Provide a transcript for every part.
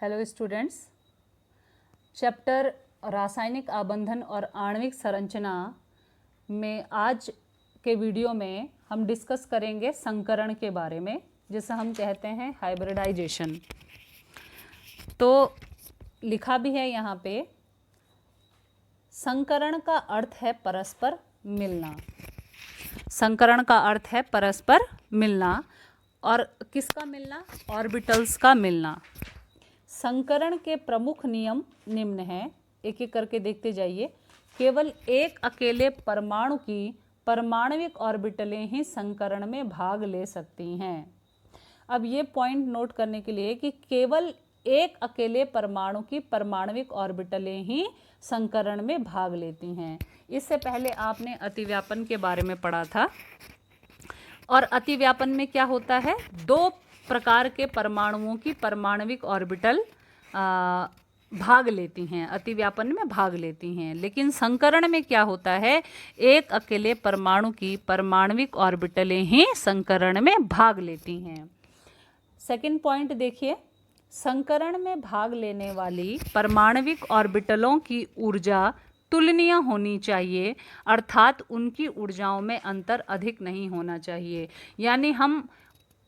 Hello students, chapter रासायनिक आबंधन और आणविक संरचना में आज के वीडियो में हम डिस्कस करेंगे संकरण के बारे में, जिसे हम कहते हैं हाइब्रिडाइजेशन। तो लिखा भी है यहाँ पे, संकरण का अर्थ है परस्पर मिलना। संकरण का अर्थ है परस्पर मिलना। और किसका मिलना? ऑर्बिटल्स का मिलना। संकरण के प्रमुख नियम निम्न हैं, एक एक करके देखते जाइए। केवल एक अकेले परमाणु की परमाणविक ऑर्बिटलें ही संकरण में भाग ले सकती हैं। अब ये पॉइंट नोट करने के लिए कि केवल एक अकेले परमाणु की परमाणविक ऑर्बिटलें ही संकरण में भाग लेती हैं। इससे पहले आपने अतिव्यापन के बारे में पढ़ा था, और अतिव्यापन में क्या होता है? दो प्रकार के परमाणुओं की परमाणविक ऑर्बिटल भाग लेती हैं, अतिव्यापन में भाग लेती हैं। लेकिन संकरण में क्या होता है? एक अकेले परमाणु की परमाणविक ऑर्बिटलें ही संकरण में भाग लेती हैं। सेकंड पॉइंट देखिए, संकरण में भाग लेने वाली परमाणविक ऑर्बिटलों की ऊर्जा तुलनीय होनी चाहिए, अर्थात उनकी ऊर्जाओं में अंतर अधिक नहीं होना चाहिए। यानी हम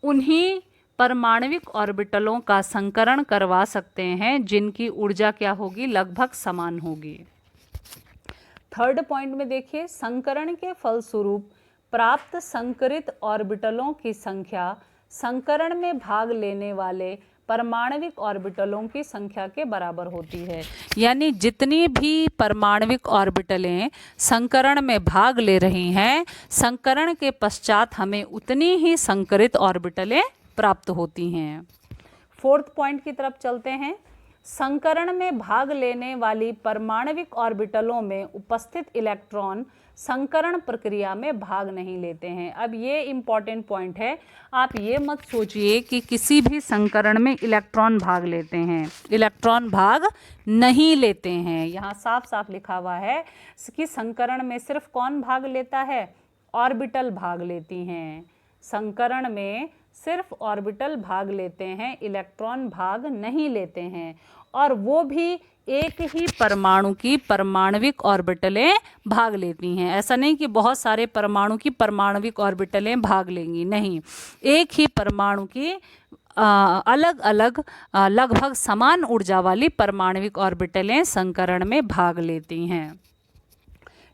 उन्हीं परमाणविक ऑर्बिटलों का संकरण करवा सकते हैं जिनकी ऊर्जा क्या होगी? लगभग समान होगी। थर्ड पॉइंट में देखिए, संकरण के फलस्वरूप प्राप्त संकरित ऑर्बिटलों की संख्या संकरण में भाग लेने वाले परमाणविक ऑर्बिटलों की संख्या के बराबर होती है। यानी जितनी भी परमाणविक ऑर्बिटलें संकरण में भाग ले रही हैं, संकरण के पश्चात हमें उतनी ही संकरित ऑर्बिटलें प्राप्त होती हैं। फोर्थ पॉइंट की तरफ चलते हैं। संकरण में भाग लेने वाली परमाणविक ऑर्बिटलों में उपस्थित इलेक्ट्रॉन संकरण प्रक्रिया में भाग नहीं लेते हैं। अब ये इम्पॉर्टेंट पॉइंट है, आप ये मत सोचिए कि किसी भी संकरण में इलेक्ट्रॉन भाग लेते हैं। इलेक्ट्रॉन भाग नहीं लेते हैं। यहाँ साफ साफ लिखा हुआ है कि संकरण में सिर्फ कौन भाग लेता है? ऑर्बिटल भाग लेती हैं। संकरण में सिर्फ ऑर्बिटल भाग लेते हैं, इलेक्ट्रॉन भाग नहीं लेते हैं, और वो भी एक ही परमाणु की परमाणविक ऑर्बिटलें भाग लेती हैं। ऐसा नहीं कि बहुत सारे परमाणु की परमाणविक ऑर्बिटलें भाग लेंगी, नहीं, एक ही परमाणु की अलग अलग लगभग समान ऊर्जा वाली परमाणविक ऑर्बिटलें संकरण में भाग लेती हैं।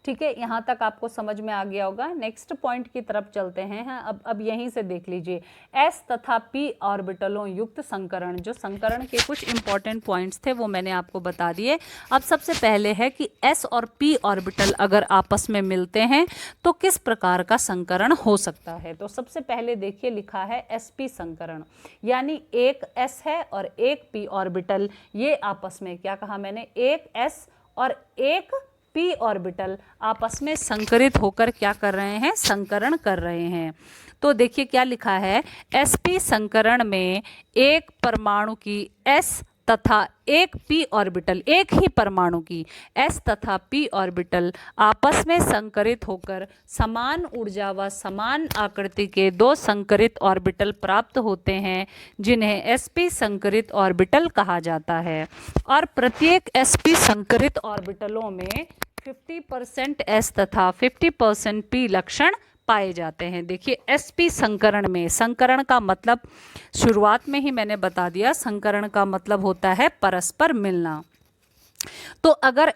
ठीक है, यहाँ तक आपको समझ में आ गया होगा। नेक्स्ट पॉइंट की तरफ चलते हैं। अब यहीं से देख लीजिए, एस तथा पी ऑर्बिटलों युक्त संकरण। जो संकरण के कुछ इंपॉर्टेंट पॉइंट्स थे वो मैंने आपको बता दिए। अब सबसे पहले है कि एस और पी ऑर्बिटल अगर आपस में मिलते हैं तो किस प्रकार का संकरण हो सकता है। तो सबसे पहले देखिए, लिखा है sp संकरण, यानी एक s है और एक p ऑर्बिटल, ये आपस में, क्या कहा मैंने, एक s और एक p ऑर्बिटल आपस में संकरित होकर क्या कर रहे हैं? संकरण कर रहे हैं। तो देखिए क्या लिखा है, sp संकरण में एक परमाणु की s तथा एक p ऑर्बिटल, एक ही परमाणु की s तथा p ऑर्बिटल आपस में संकरित होकर समान ऊर्जा व समान आकृति के दो संकरित ऑर्बिटल प्राप्त होते हैं, जिन्हें sp संकरित ऑर्बिटल कहा जाता है। और प्रत्येक sp संकरित ऑर्बिटलों में 50% s तथा 50% p लक्षण पाए जाते हैं। देखिए sp संकरण में, संकरण का मतलब शुरुआत में ही मैंने बता दिया, संकरण का मतलब होता है परस्पर मिलना। तो अगर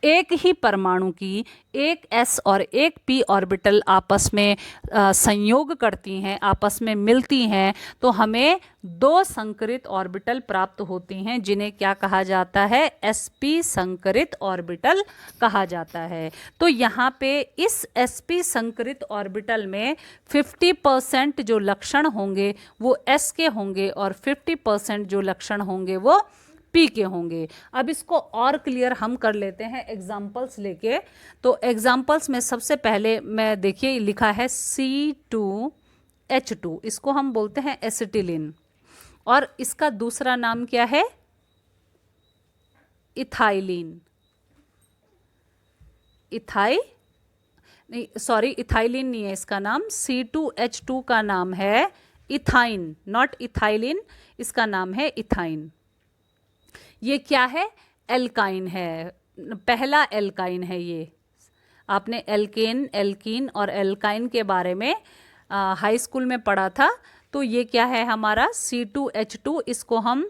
एक ही परमाणु की एक s और एक p ऑर्बिटल आपस में संयोग करती हैं, आपस में मिलती हैं, तो हमें दो संकरित ऑर्बिटल प्राप्त होती हैं, जिन्हें क्या कहा जाता है? sp संकरित ऑर्बिटल कहा जाता है। तो यहाँ पे इस sp संकरित ऑर्बिटल में 50% जो लक्षण होंगे वो s के होंगे और 50% जो लक्षण होंगे वो p के होंगे। अब इसको और क्लियर हम कर लेते हैं एग्जाम्पल्स लेके। तो एग्जाम्पल्स में सबसे पहले मैं, देखिए लिखा है C2H2, इसको हम बोलते हैं एसिटिलीन, और इसका दूसरा नाम क्या है? इथाइलीन। इथाइलीन नहीं है इसका नाम, C2H2 का नाम है इथाइन, नॉट इथाइलिन, इसका नाम है इथाइन। ये क्या है? एल्काइन है, पहला एल्काइन है ये। आपने एल्केन, एल्कीन और एल्काइन के बारे में हाई स्कूल में पढ़ा था। तो ये क्या है हमारा C2H2, इसको हम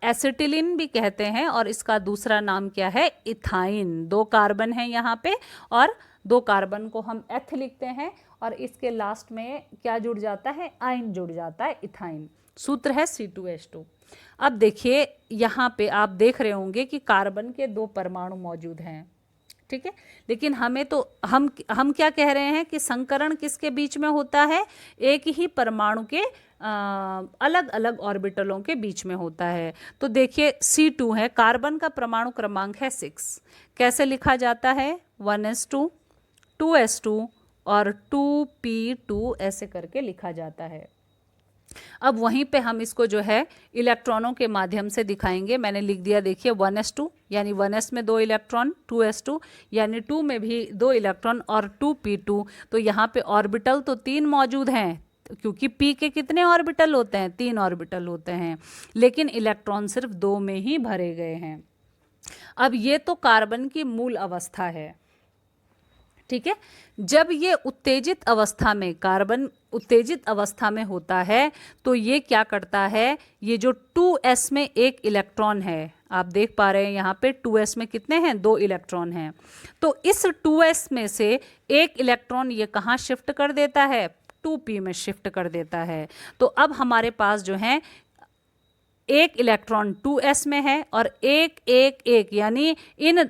एसिटिलिन भी कहते हैं और इसका दूसरा नाम क्या है? इथाइन। 2 कार्बन है यहाँ पे और 2 कार्बन को हम एथ लिखते हैं और इसके लास्ट में क्या जुड़ जाता है? आइन जुड़ जाता है, इथाइन। सूत्र है C2H2। अब देखिए यहाँ पे आप देख रहे होंगे कि कार्बन के 2 परमाणु मौजूद हैं, ठीक है। लेकिन हमें तो हम क्या कह रहे हैं कि संकरण किसके बीच में होता है? एक ही परमाणु के अलग अलग ऑर्बिटलों के बीच में होता है। तो देखिए C2 है, कार्बन का परमाणु क्रमांक है 6। कैसे लिखा जाता है? 1s2, 2s2 और 2p2 ऐसे करके लिखा जाता है। अब वहीं पे हम इसको जो है इलेक्ट्रॉनों के माध्यम से दिखाएंगे। मैंने लिख दिया, देखिए 1s2 यानी 1s में 2 इलेक्ट्रॉन, 2s2 यानी 2 में भी 2 इलेक्ट्रॉन और 2p2। तो यहाँ पे ऑर्बिटल तो 3 मौजूद हैं, क्योंकि p के कितने ऑर्बिटल होते हैं? 3 ऑर्बिटल होते हैं, लेकिन इलेक्ट्रॉन सिर्फ 2 में ही भरे गए हैं। अब ये तो कार्बन की मूल अवस्था है, ठीक है। जब ये उत्तेजित अवस्था में, कार्बन उत्तेजित अवस्था में होता है तो ये क्या करता है? ये जो 2s में 1 इलेक्ट्रॉन है, आप देख पा रहे हैं यहाँ पे 2s में कितने हैं? 2 इलेक्ट्रॉन हैं। तो इस 2s में से 1 इलेक्ट्रॉन ये कहाँ शिफ्ट कर देता है? 2p में शिफ्ट कर देता है। तो अब हमारे पास जो है 1 इलेक्ट्रॉन 2s में है और 1 1 1 यानी इन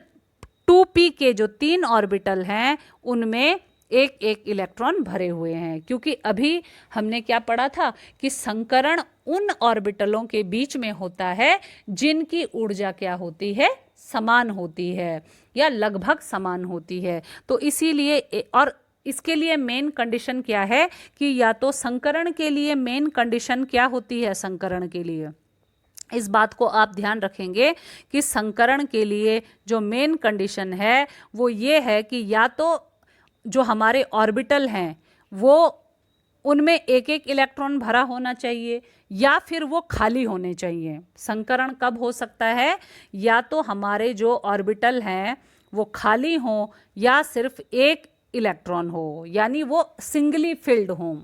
2p के जो 3 ऑर्बिटल हैं उनमें 1 1 इलेक्ट्रॉन भरे हुए हैं। क्योंकि अभी हमने क्या पढ़ा था कि संकरण उन ऑर्बिटलों के बीच में होता है जिनकी ऊर्जा क्या होती है? समान होती है या लगभग समान होती है। तो इसीलिए और इसके लिए मेन कंडीशन क्या है कि या तो संकरण के लिए मेन कंडीशन क्या होती है? संकरण के लिए इस बात को आप ध्यान रखेंगे कि संकरण के लिए जो मेन कंडीशन है वो ये है कि या तो जो हमारे ऑर्बिटल हैं वो उनमें 1 1 इलेक्ट्रॉन भरा होना चाहिए या फिर वो खाली होने चाहिए। संकरण कब हो सकता है? या तो हमारे जो ऑर्बिटल हैं वो खाली हों या सिर्फ 1 इलेक्ट्रॉन हो, यानी वो सिंगली फिल्ड हों,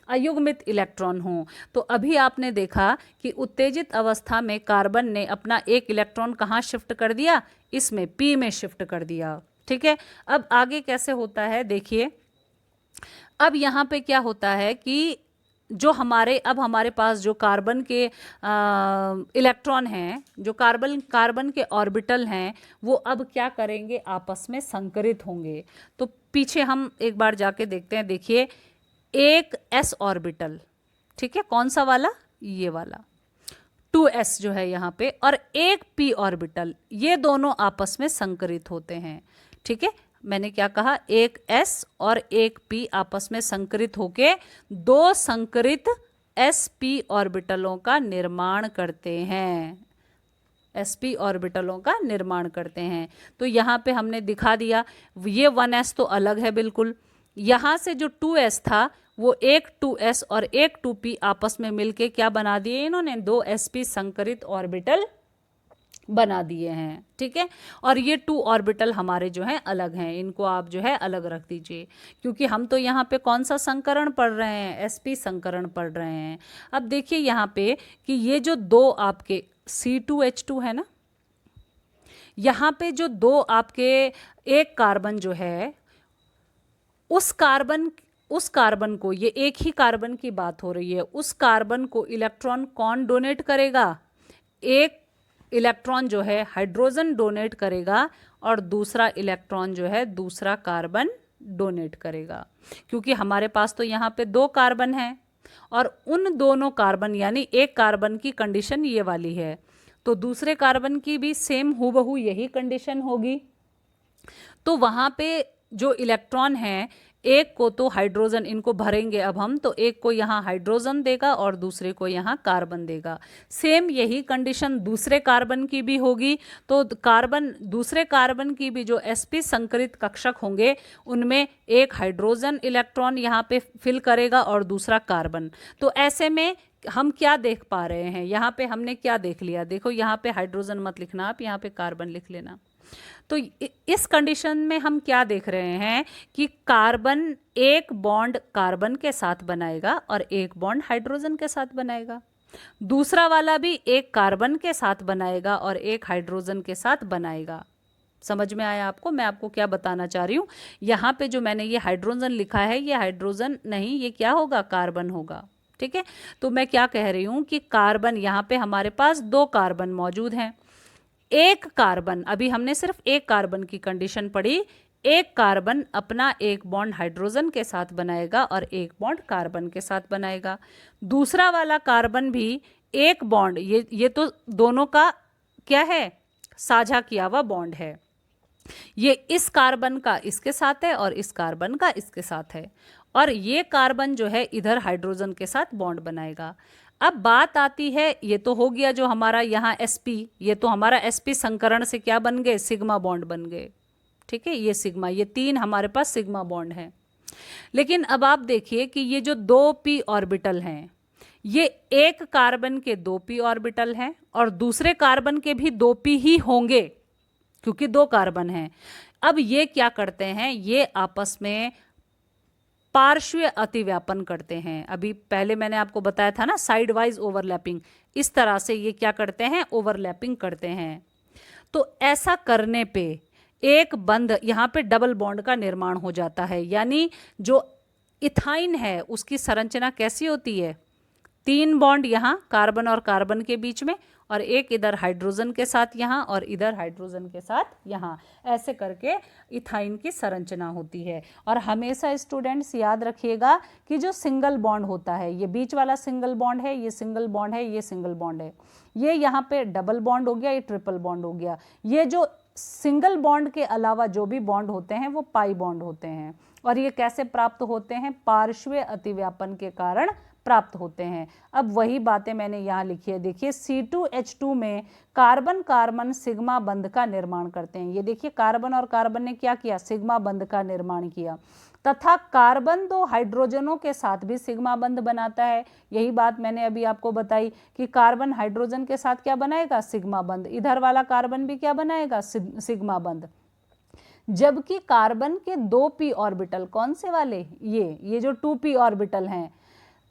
अयुग्मित इलेक्ट्रॉन हों। तो अभी आपने देखा कि उत्तेजित अवस्था में कार्बन ने अपना 1 इलेक्ट्रॉन कहाँ शिफ्ट कर दिया? इसमें p में शिफ्ट कर दिया, ठीक है। अब आगे कैसे होता है देखिए। अब यहाँ पे क्या होता है कि जो हमारे पास जो कार्बन के इलेक्ट्रॉन हैं, जो कार्बन के ऑर्बिटल हैं, वो अब क्या करेंगे? आपस में संकरित होंगे। तो पीछे हम एक बार जाके देखते हैं। देखिए 1 s ऑर्बिटल, ठीक है, कौन सा वाला? ये वाला 2s जो है यहाँ पे, और 1 p ऑर्बिटल, ये दोनों आपस में संकरित होते हैं, ठीक है। मैंने क्या कहा? 1 s और 1 p आपस में संकरित होके 2 संकरित sp ऑर्बिटलों का निर्माण करते हैं, sp ऑर्बिटलों का निर्माण करते हैं। तो यहाँ पे हमने दिखा दिया, ये 1s तो अलग है बिल्कुल। यहाँ से जो 2s था वो एक 2s और एक 2p आपस में मिलके क्या बना दिए इन्होंने? 2 sp संकरित ऑर्बिटल बना दिए हैं, ठीक है। और ये 2 ऑर्बिटल हमारे जो हैं अलग हैं, इनको आप जो है अलग रख दीजिए, क्योंकि हम तो यहाँ पे कौन सा संकरण पढ़ रहे हैं? sp संकरण पढ़ रहे हैं। अब देखिए यहाँ पे कि ये जो 2 आपके C2H2 है ना, यहाँ पे जो 2 आपके एक कार्बन जो है उस कार्बन को, ये एक ही कार्बन की बात हो रही है, उस कार्बन को इलेक्ट्रॉन कौन डोनेट करेगा? एक इलेक्ट्रॉन जो है हाइड्रोजन डोनेट करेगा और दूसरा इलेक्ट्रॉन जो है दूसरा कार्बन डोनेट करेगा। क्योंकि हमारे पास तो यहाँ पे 2 कार्बन हैं और उन दोनों कार्बन यानी एक कार्बन की कंडीशन ये वाली है, तो दूसरे कार्बन की भी सेम हूबहू यही कंडीशन होगी। तो वहाँ पे जो इलेक्ट्रॉन है, एक को तो हाइड्रोजन, इनको भरेंगे अब हम, तो एक को यहाँ हाइड्रोजन देगा और दूसरे को यहाँ कार्बन देगा। सेम यही कंडीशन दूसरे कार्बन की भी होगी। तो दूसरे कार्बन की भी जो sp संकरित कक्षक होंगे उनमें एक हाइड्रोजन इलेक्ट्रॉन यहाँ पे फिल करेगा और दूसरा कार्बन। तो ऐसे में हम क्या देख पा रहे हैं, यहाँ पे हमने क्या देख लिया, देखो यहाँ पे हाइड्रोजन मत लिखना, आप यहाँ पे कार्बन लिख लेना। तो इस कंडीशन में हम क्या देख रहे हैं कि कार्बन एक बॉन्ड कार्बन के साथ बनाएगा और एक बॉन्ड हाइड्रोजन के साथ बनाएगा, दूसरा वाला भी एक कार्बन के साथ बनाएगा और एक हाइड्रोजन के साथ बनाएगा। समझ में आया आपको मैं आपको क्या बताना चाह रही हूँ? यहाँ पे जो मैंने ये हाइड्रोजन लिखा है, ये हाइड्रोजन नहीं, ये क्या होगा, कार्बन होगा। ठीक है, तो मैं क्या कह रही हूँ कि कार्बन, यहाँ पे हमारे पास 2 कार्बन मौजूद हैं। एक कार्बन, अभी हमने सिर्फ एक कार्बन की कंडीशन पढ़ी, एक कार्बन अपना एक बॉन्ड हाइड्रोजन के साथ बनाएगा और एक बॉन्ड कार्बन के साथ बनाएगा। दूसरा वाला कार्बन भी एक बॉन्ड, ये तो दोनों का क्या है, साझा किया हुआ बॉन्ड है। ये इस कार्बन का इसके साथ है और इस कार्बन का इसके साथ है, और ये कार्बन जो है इधर हाइड्रोजन के साथ बॉन्ड बनाएगा। अब बात आती है, ये तो हो गया जो हमारा यहाँ sp, ये तो हमारा sp संकरण से क्या बन गए, सिग्मा बॉन्ड बन गए। ठीक है, ये सिग्मा, ये 3 हमारे पास सिग्मा बॉन्ड हैं। लेकिन अब आप देखिए कि ये जो 2p ऑर्बिटल हैं, ये एक कार्बन के 2p ऑर्बिटल हैं और दूसरे कार्बन के भी 2p ही होंगे क्योंकि 2 कार्बन हैं। अब ये क्या करते हैं, ये आपस में पार्श्व अतिव्यापन करते हैं। अभी पहले मैंने आपको बताया था ना, साइड वाइज ओवरलैपिंग, इस तरह से ये क्या करते हैं, ओवरलैपिंग करते हैं। तो ऐसा करने पे एक बंध, यहाँ पे डबल बॉन्ड का निर्माण हो जाता है, यानी जो इथाइन है उसकी संरचना कैसी होती है, 3 बॉन्ड यहाँ कार्बन और कार्बन के बीच में, और एक इधर हाइड्रोजन के साथ यहाँ और इधर हाइड्रोजन के साथ यहाँ, ऐसे करके इथाइन की संरचना होती है। और हमेशा स्टूडेंट्स याद रखिएगा कि जो सिंगल बॉन्ड होता है, ये बीच वाला सिंगल बॉन्ड है, ये सिंगल बॉन्ड है, ये सिंगल बॉन्ड है, ये यहाँ पे डबल बॉन्ड हो गया, ये ट्रिपल बॉन्ड हो गया। ये जो सिंगल बॉन्ड के अलावा जो भी बॉन्ड होते हैं वो पाई बॉन्ड होते हैं, और ये कैसे प्राप्त होते हैं, पार्श्व अतिव्यापन के कारण प्राप्त होते हैं। अब वही बातें मैंने यहाँ लिखी है, देखिए C2H2 में कार्बन कार्बन सिग्मा बंध का निर्माण करते हैं। ये देखिए कार्बन और कार्बन ने क्या किया, सिग्मा बंध का निर्माण किया, तथा कार्बन 2 हाइड्रोजनों के साथ भी सिग्मा बंध बनाता है। यही बात मैंने अभी आपको बताई कि कार्बन हाइड्रोजन के साथ क्या बनाएगा, सिग्मा बंध, इधर वाला कार्बन भी क्या बनाएगा, सिग्मा बंध। जबकि कार्बन के 2p ऑर्बिटल, कौन से वाले, ये जो 2p ऑर्बिटल हैं,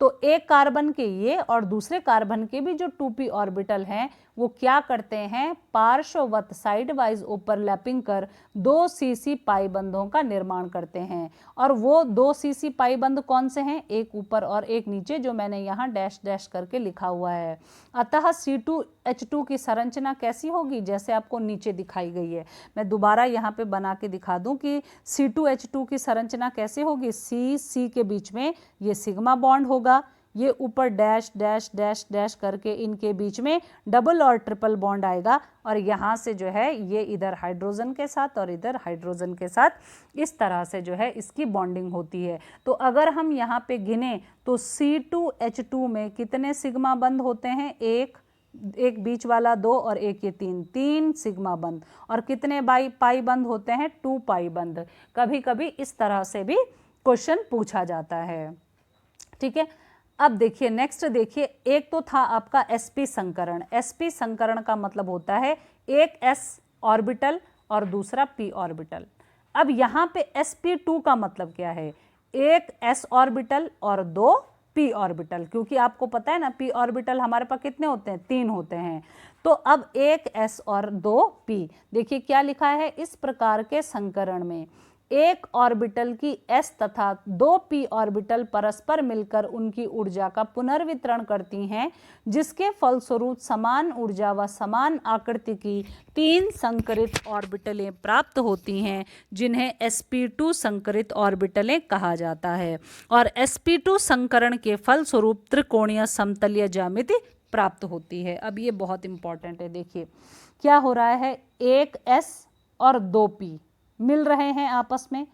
तो एक कार्बन के ये और दूसरे कार्बन के भी जो 2p ऑर्बिटल हैं वो क्या करते हैं, पार्श्ववत साइड वाइज ओवरलैपिंग कर 2 cc पाई बंधों का निर्माण करते हैं। और वो 2 cc पाई बंध कौन से हैं, एक ऊपर और एक नीचे, जो मैंने यहाँ डैश डैश करके लिखा हुआ है। अतः C2H2 की संरचना कैसी होगी, जैसे आपको नीचे दिखाई गई है। मैं दोबारा यहाँ पे बना के दिखा दूं कि C2H2 की संरचना कैसे होगी, C के बीच में ये सिग्मा बॉन्ड होगा, ये ऊपर डैश डैश डैश डैश करके इनके बीच में डबल और ट्रिपल बॉन्ड आएगा, और यहाँ से जो है ये इधर हाइड्रोजन के साथ और इधर हाइड्रोजन के साथ, इस तरह से जो है इसकी बॉन्डिंग होती है। तो अगर हम यहाँ पे गिने तो C2H2 में कितने सिग्मा बंध होते हैं, एक बीच वाला 2 और एक ये 3 सिग्मा बंध, और कितने पाई बंध होते हैं, 2 पाई बंध। कभी कभी इस तरह से भी क्वेश्चन पूछा जाता है। ठीक है, अब देखिए नेक्स्ट, देखिए एक तो था आपका sp संकरण। sp संकरण का मतलब होता है एक s ऑर्बिटल और दूसरा p ऑर्बिटल। अब यहाँ पे sp2 का मतलब क्या है, एक s ऑर्बिटल और 2 p ऑर्बिटल, क्योंकि आपको पता है ना p ऑर्बिटल हमारे पास कितने होते हैं, 3 होते हैं। तो अब एक s और 2 p, देखिए क्या लिखा है, इस प्रकार के संकरण में एक ऑर्बिटल की s तथा 2 p ऑर्बिटल परस्पर मिलकर उनकी ऊर्जा का पुनर्वितरण करती हैं, जिसके फलस्वरूप समान ऊर्जा व समान आकृति की 3 संकरित ऑर्बिटलें प्राप्त होती हैं, जिन्हें sp2 संकरित ऑर्बिटलें कहा जाता है। और sp2 संकरण के फलस्वरूप त्रिकोणीय समतलीय ज्यामिति प्राप्त होती है। अब ये बहुत इंपॉर्टेंट है, देखिए क्या हो रहा है, एक s और 2 p मिल रहे हैं आपस में,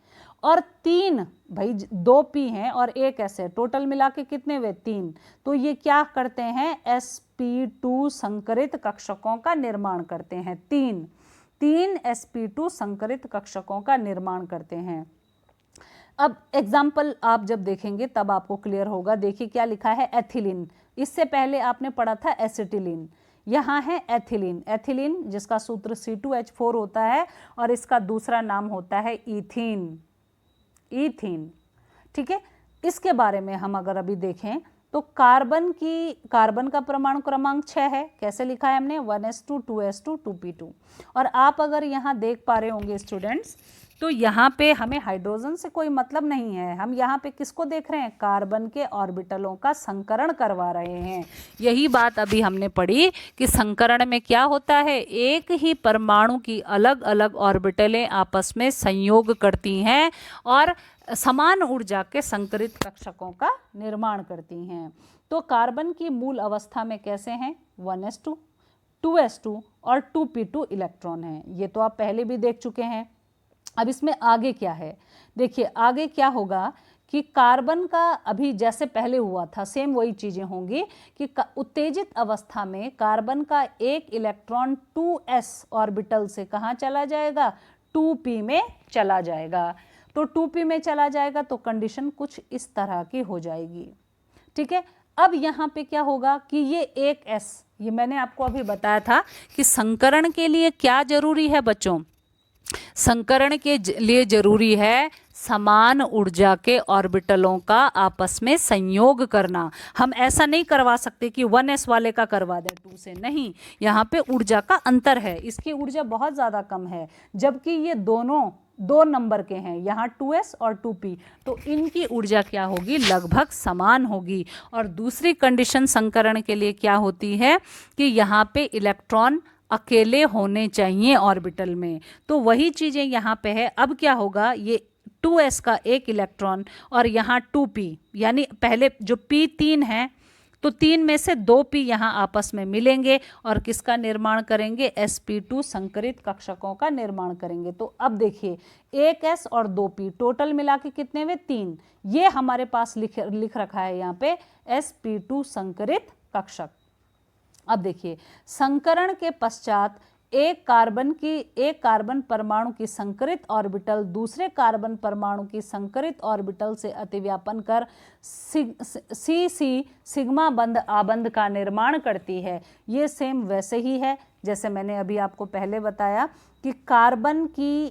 और 3 भाई 2p हैं और एक s है, टोटल मिला के कितने हुए, 3। तो ये क्या करते हैं, sp2 संकरित कक्षकों का निर्माण करते हैं, 3 sp2 संकरित कक्षकों का निर्माण करते हैं। अब एग्जाम्पल आप जब देखेंगे तब आपको क्लियर होगा। देखिए क्या लिखा है, एथिलीन, इससे पहले आपने पढ़ा था एसिटिलीन, यहाँ है एथिलीन। एथिलीन जिसका सूत्र C2H4 होता है और इसका दूसरा नाम होता है ईथीन। ईथीन, ठीक है। इसके बारे में हम अगर अभी देखें तो कार्बन का परमाणु क्रमांक 6 है। कैसे लिखा है हमने? 1s2 2s2 2p2। और आप अगर यहाँ देख पा रहे होंगे स्टूडेंट्स, तो यहाँ पे हमें हाइड्रोजन से कोई मतलब नहीं है। हम यहाँ पे किसको देख रहे हैं? कार्बन के ऑर्बिटलों का संकरण करवा रहे हैं। यही बात अभी हमने पढ़ी कि संकरण में क्या होता है, एक ही परमाणु की अलग अलग ऑर्बिटलें आपस में संयोग करती हैं और समान ऊर्जा के संकरित कक्षकों का निर्माण करती हैं। तो कार्बन की मूल अवस्था में कैसे हैं? 1s2 2s2 और 2p2 इलेक्ट्रॉन हैं। ये तो आप पहले भी देख चुके हैं। अब इसमें आगे क्या है? देखिए आगे क्या होगा कि कार्बन का अभी जैसे पहले हुआ था सेम वही चीजें होंगी कि उत्तेजित अवस्था में कार्बन का एक इलेक्ट्रॉन 2s ऑर्बिटल से कहाँ चला जाएगा? 2p में चला जाएगा। तो 2p में चला जाएगा तो कंडीशन कुछ इस तरह की हो जाएगी, ठीक है। अब यहाँ पे क्या होगा कि ये एक s, ये मैंने आपको अभी बताया था कि संकरण के लिए क्या जरूरी है बच्चों? संकरण के लिए जरूरी है समान ऊर्जा के ऑर्बिटलों का आपस में संयोग करना। हम ऐसा नहीं करवा सकते कि 1s वाले का करवा दें 2 से, नहीं। यहाँ पे ऊर्जा का अंतर है, इसकी ऊर्जा बहुत ज़्यादा कम है, जबकि ये दोनों 2 नंबर के हैं, यहाँ 2s और 2p, तो इनकी ऊर्जा क्या होगी? लगभग समान होगी। और दूसरी कंडीशन संकरण के लिए क्या होती है कि यहाँ पे इलेक्ट्रॉन अकेले होने चाहिए ऑर्बिटल में, तो वही चीज़ें यहाँ पे है। अब क्या होगा, ये 2s का एक इलेक्ट्रॉन और यहाँ 2p, यानी पहले जो p 3 है तो 3 में से 2p यहाँ आपस में मिलेंगे और किसका निर्माण करेंगे? sp2 संकरित कक्षकों का निर्माण करेंगे। तो अब देखिए 1s और 2p टोटल मिला के कितने हुए? 3। ये हमारे पास लिख रखा है यहाँ पे sp2 संकरित कक्षक। अब देखिए संकरण के पश्चात एक कार्बन परमाणु की संकरित ऑर्बिटल दूसरे कार्बन परमाणु की संकरित ऑर्बिटल से अतिव्यापन कर सिग्मा बंध आबंध का निर्माण करती है। ये सेम वैसे ही है जैसे मैंने अभी आपको पहले बताया कि कार्बन की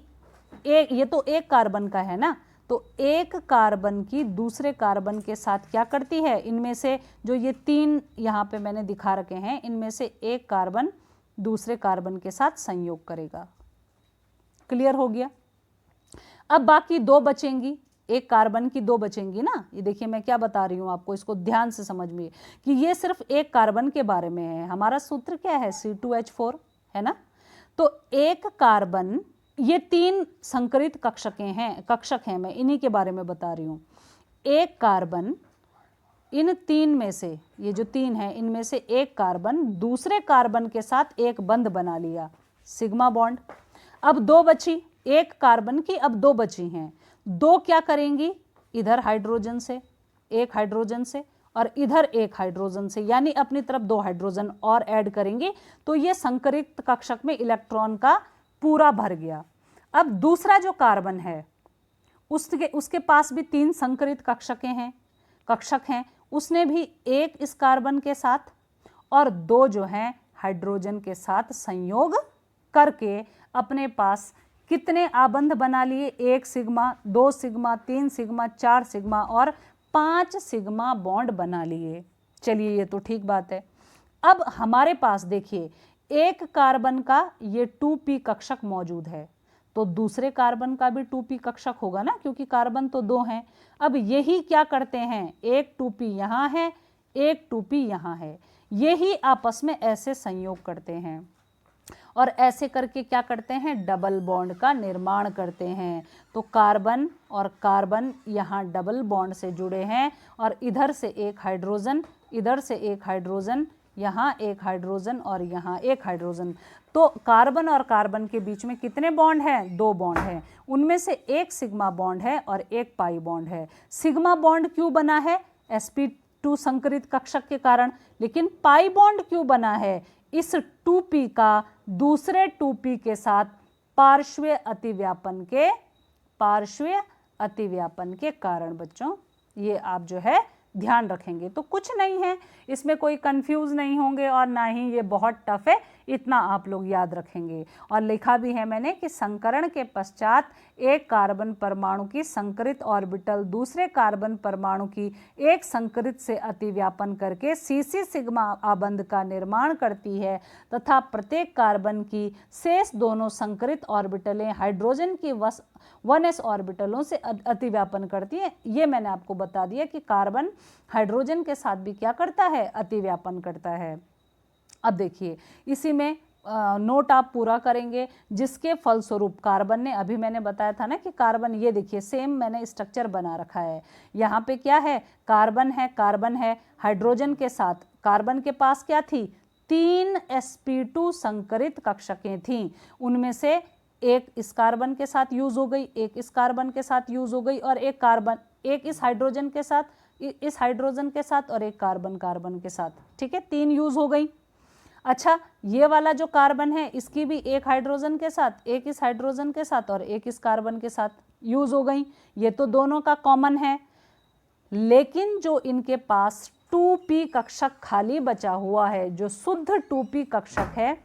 ये तो एक कार्बन का है ना, तो एक कार्बन की दूसरे कार्बन के साथ क्या करती है? इनमें से जो ये 3 यहाँ पे मैंने दिखा रखे हैं, इनमें से एक कार्बन दूसरे कार्बन के साथ संयोग करेगा। क्लियर हो गया? अब बाकी 2 बचेंगी, एक कार्बन की 2 बचेंगी ना। ये देखिए मैं क्या बता रही हूँ आपको, इसको ध्यान से समझिए कि ये सिर्फ एक कार्बन के बारे में है। हमारा सूत्र क्या है? C2H4 है ना। तो एक कार्बन, ये 3 संकरित कक्षक हैं, मैं इन्हीं के बारे में बता रही हूँ। एक कार्बन, इन 3 में से, ये जो 3 है इनमें से एक कार्बन दूसरे कार्बन के साथ एक बंध बना लिया, सिग्मा बॉन्ड। अब 2 बची, एक कार्बन की अब 2 बची हैं। 2 क्या करेंगी? इधर हाइड्रोजन से, एक हाइड्रोजन से और इधर एक हाइड्रोजन से, यानी अपनी तरफ 2 हाइड्रोजन और ऐड करेंगे, तो ये संकरित कक्षक में इलेक्ट्रॉन का पूरा भर गया। अब दूसरा जो कार्बन है उसके पास भी 3 संकरित कक्षक हैं, उसने भी एक इस कार्बन के साथ और 2 जो हैं हाइड्रोजन के साथ संयोग करके अपने पास कितने आबंध बना लिए? 1 सिग्मा, 2 सिग्मा, 3 सिग्मा, 4 सिग्मा और 5 सिग्मा बॉन्ड बना लिए। चलिए ये तो ठीक बात है। अब हमारे पास देखिए एक कार्बन का ये 2p कक्षक मौजूद है, तो दूसरे कार्बन का भी 2p कक्षक होगा ना, क्योंकि कार्बन तो 2 हैं। अब यही क्या करते हैं, एक 2p यहाँ है, एक 2p यहाँ है, यही आपस में ऐसे संयोग करते हैं और ऐसे करके क्या करते हैं? डबल बॉन्ड का निर्माण करते हैं। तो कार्बन और कार्बन यहाँ डबल बॉन्ड से जुड़े हैं और इधर से एक हाइड्रोजन, इधर से एक हाइड्रोजन, यहाँ एक हाइड्रोजन और यहाँ एक हाइड्रोजन। तो कार्बन और कार्बन के बीच में कितने बॉन्ड हैं? 2 बॉन्ड हैं। उनमें से एक सिग्मा बॉन्ड है और एक पाई बॉन्ड है। सिग्मा बॉन्ड क्यों बना है? sp2 संकरित कक्षक के कारण। लेकिन पाई बॉन्ड क्यों बना है? इस 2p का दूसरे 2p के साथ पार्श्वीय अतिव्यापन के कारण बच्चों, ये आप जो है ध्यान रखेंगे तो कुछ नहीं है, इसमें कोई कंफ्यूज नहीं होंगे और ना ही ये बहुत टफ है, इतना आप लोग याद रखेंगे। और लिखा भी है मैंने कि संकरण के पश्चात एक कार्बन परमाणु की संकरित ऑर्बिटल दूसरे कार्बन परमाणु की एक संकरित से अतिव्यापन करके सीसी सिग्मा आबंध का निर्माण करती है तथा प्रत्येक कार्बन की शेष दोनों संकरित ऑर्बिटलें हाइड्रोजन की 1s ऑर्बिटलों से अतिव्यापन करती है। ये मैंने आपको बता दिया कि कार्बन हाइड्रोजन के साथ भी क्या करता है, अतिव्यापन करता है। अब देखिए इसी में नोट आप पूरा करेंगे, जिसके फलस्वरूप कार्बन ने, अभी मैंने बताया था ना कि कार्बन, ये देखिए सेम मैंने स्ट्रक्चर बना रखा है। यहाँ पे क्या है, कार्बन है हाइड्रोजन के साथ, कार्बन के पास क्या थी, 3 sp2 संकरित कक्षकें थीं, उनमें से एक इस कार्बन के साथ यूज हो गई, एक इस कार्बन के साथ यूज हो गई और एक इस हाइड्रोजन के साथ, इस हाइड्रोजन के साथ और एक कार्बन के साथ, ठीक है, 3 यूज हो गई। अच्छा, ये वाला जो कार्बन है इसकी भी एक हाइड्रोजन के साथ, एक इस हाइड्रोजन के साथ और एक इस कार्बन के साथ यूज हो गई, ये तो दोनों का कॉमन है। लेकिन जो इनके पास 2p कक्षक खाली बचा हुआ है, जो शुद्ध 2p कक्षक है,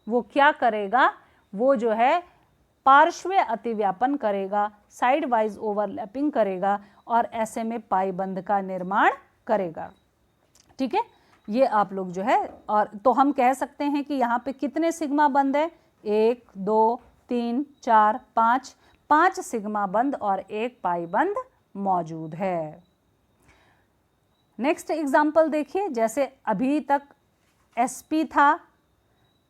वो क्या करेगा, वो जो है पार्श्व अतिव्यापन करेगा, साइड वाइज ओवरलैपिंग करेगा और ऐसे में पाई बंध का निर्माण करेगा। ठीक है, ये आप लोग जो है, और तो हम कह सकते हैं कि यहाँ पे कितने सिग्मा बंध है, 1 2 3 4 5 सिग्मा बंध और एक पाई बंध मौजूद है। नेक्स्ट एग्जाम्पल देखिए, जैसे अभी तक sp था,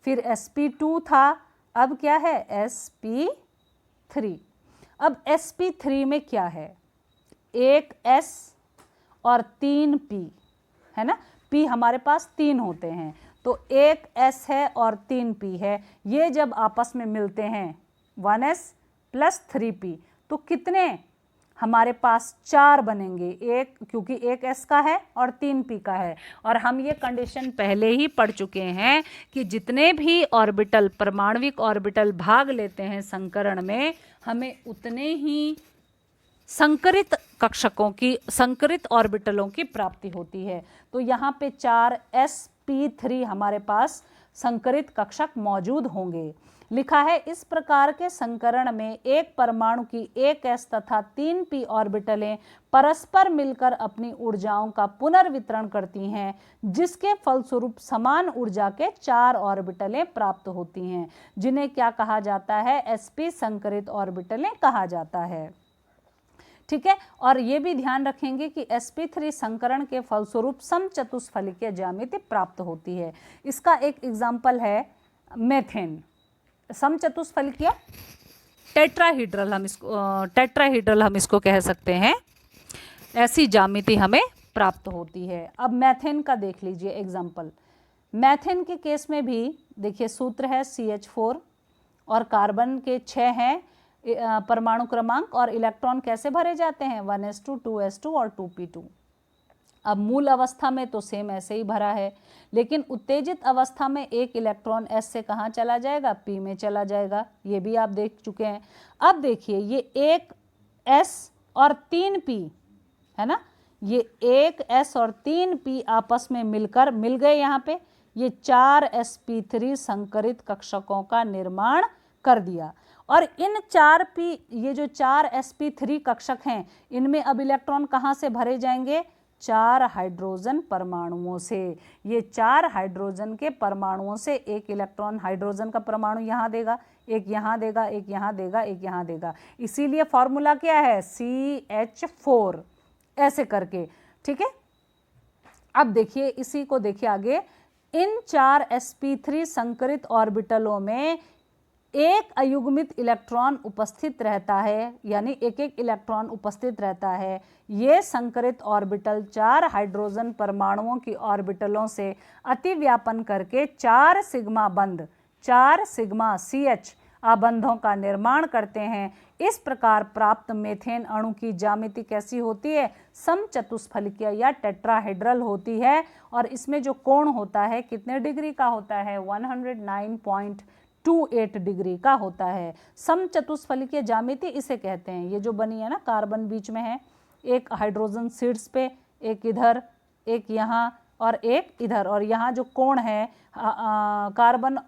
फिर sp2 था, अब क्या है sp3। अब sp3 में क्या है, एक s और 3 p है ना, p हमारे पास 3 होते हैं, तो एक s है और 3 p है, ये जब आपस में मिलते हैं 1s प्लस 3p तो कितने हमारे पास 4 बनेंगे, एक, क्योंकि एक s का है और 3 p का है। और हम ये कंडीशन पहले ही पढ़ चुके हैं कि जितने भी ऑर्बिटल, परमाणविक ऑर्बिटल भाग लेते हैं संकरण में, हमें उतने ही संकरित कक्षकों की, संकरित ऑर्बिटलों की प्राप्ति होती है। तो यहाँ पे 4 sp3 हमारे पास संकरित कक्षक मौजूद होंगे। लिखा है, इस प्रकार के संकरण में एक परमाणु की एक s तथा 3 p ऑर्बिटलें परस्पर मिलकर अपनी ऊर्जाओं का पुनर्वितरण करती हैं, जिसके फलस्वरूप समान ऊर्जा के 4 ऑर्बिटलें प्राप्त होती हैं, जिन्हें क्या कहा जाता है, sp संकरित ऑर्बिटलें कहा जाता है। ठीक है, और ये भी ध्यान रखेंगे कि sp3 संकरण के फलस्वरूप समचतुष्फलकीय ज्यामिति प्राप्त होती है। इसका एक एग्जाम्पल है मेथेन, समचतुष्फलकीय टेट्राहीड्रल, हम इसको कह सकते हैं, ऐसी ज्यामिति हमें प्राप्त होती है। अब मैथेन का देख लीजिए एग्जाम्पल। मैथेन के केस में भी देखिए सूत्र है CH4 और कार्बन के 6 हैं परमाणु क्रमांक, और इलेक्ट्रॉन कैसे भरे जाते हैं, 1s2 2s2 और 2p2। अब मूल अवस्था में तो सेम ऐसे ही भरा है, लेकिन उत्तेजित अवस्था में एक इलेक्ट्रॉन s से कहाँ चला जाएगा, p में चला जाएगा, ये भी आप देख चुके हैं। अब देखिए ये एक s और 3p है ना, ये एक s और 3p आपस में मिलकर मिल गए, यहाँ पे ये 4 sp3 संकरित कक्षकों का निर्माण कर दिया। और इन 4p, ये जो 4 sp3 कक्षक हैं, इनमें अब इलेक्ट्रॉन कहाँ से भरे जाएंगे, 4 हाइड्रोजन परमाणुओं से। ये 4 हाइड्रोजन के परमाणुओं से एक इलेक्ट्रॉन हाइड्रोजन का परमाणु यहाँ देगा, एक यहाँ देगा, एक यहाँ देगा, एक यहाँ देगा, इसीलिए फॉर्मूला क्या है, CH4 ऐसे करके। ठीक है, अब देखिए इसी को देखिए आगे, इन 4 sp3 संकरित ऑर्बिटलों में एक अयुग्मित इलेक्ट्रॉन उपस्थित रहता है, यानी एक एक इलेक्ट्रॉन उपस्थित रहता है। ये संकरित ऑर्बिटल 4 हाइड्रोजन परमाणुओं की ऑर्बिटलों से अतिव्यापन करके 4 सिग्मा बंध, 4 सिग्मा CH आबंधों का निर्माण करते हैं। इस प्रकार प्राप्त मेथेन अणु की ज्यामिति कैसी होती है, समचतुष्फलकीय या टेट्राहेड्रल होती है, और इसमें जो कोण होता है कितने डिग्री का होता है, 109.28 डिग्री का होता है। समचतुष्फलकीय ज्यामिति इसे कहते हैं। ये जो बनी है ना, कार्बन बीच में है, एक हाइड्रोजन शीर्ष पे, एक इधर, एक यहाँ और एक इधर, और यहाँ जो कोण है कार्बन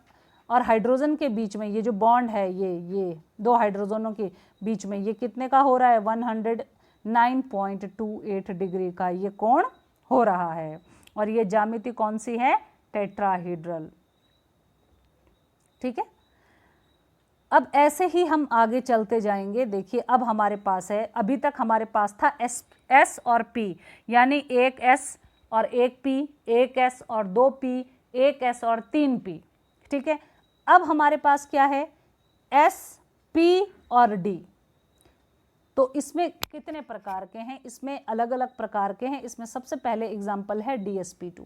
और हाइड्रोजन के बीच में, ये जो बॉन्ड है ये दो हाइड्रोजनों के बीच में, ये कितने का हो रहा है? 109.28 डिग्री का ये कोण हो रहा है। और ये ज्यामिति कौन सी है? टेट्राहेड्रल। ठीक है, अब ऐसे ही हम आगे चलते जाएंगे। देखिए अब हमारे पास है, अभी तक हमारे पास था S और P, यानी एक S और एक P, एक S और दो P, एक S और तीन P। ठीक है, अब हमारे पास क्या है? S, P और D। तो इसमें कितने प्रकार के हैं? इसमें अलग अलग प्रकार के हैं। इसमें सबसे पहले एग्जाम्पल है DsP2,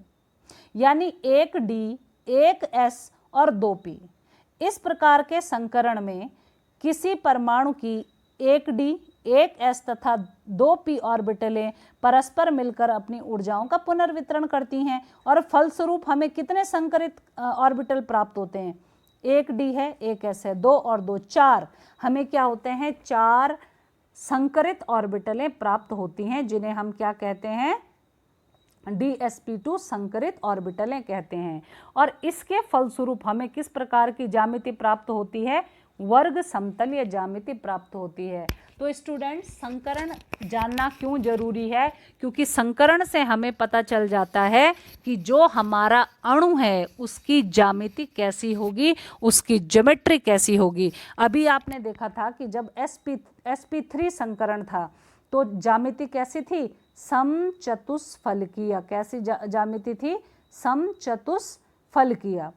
यानी एक D, एक S और दो P। इस प्रकार के संकरण में किसी परमाणु की एक D, एक S तथा दो P ऑर्बिटलें परस्पर मिलकर अपनी ऊर्जाओं का पुनर्वितरण करती हैं और फलस्वरूप हमें कितने संकरित ऑर्बिटल प्राप्त होते हैं? एक D है, एक S है, दो और दो चार। हमें क्या होते हैं? चार संकरित ऑर्बिटलें प्राप्त होती हैं, जिन्हें हम क्या कहते हैं? DsP2 संकरित ऑर्बिटलें कहते हैं। और इसके फलस्वरूप हमें किस प्रकार की ज्यामिति प्राप्त होती है? वर्ग समतलीय ज्यामिति प्राप्त होती है। तो स्टूडेंट्स, संकरण जानना क्यों जरूरी है? क्योंकि संकरण से हमें पता चल जाता है कि जो हमारा अणु है उसकी ज्यामिति कैसी होगी, उसकी ज्योमेट्री कैसी होगी। अभी आपने देखा था कि जब sp3 संकरण था तो ज्यामिति कैसी थी? समचतुष्फलकीय। कैसी ज्यामिति थी? समचतुष्फलकीय।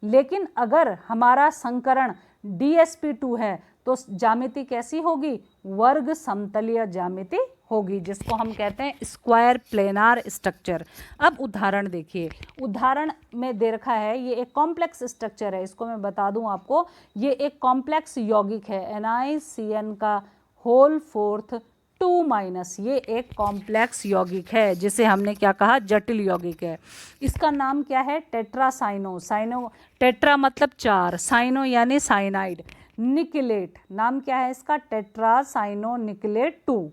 लेकिन अगर हमारा संकरण DsP2 है तो ज्यामिति कैसी होगी? वर्ग समतलीय ज्यामिति होगी, जिसको हम कहते हैं स्क्वायर प्लेनार स्ट्रक्चर। अब उदाहरण देखिए, उदाहरण में दे रखा है, ये एक कॉम्प्लेक्स स्ट्रक्चर है। इसको मैं बता दूं आपको, ये एक कॉम्प्लेक्स यौगिक है NiCN का होल फोर्थ 2-। ये एक कॉम्प्लेक्स यौगिक है जिसे हमने क्या कहा? जटिल यौगिक है। इसका नाम क्या है? टेट्रासाइनो। साइनो, टेट्रा मतलब चार, साइनो यानी साइनाइड, निकलेट नाम क्या है इसका? टेट्रासाइनो निकलेट 2।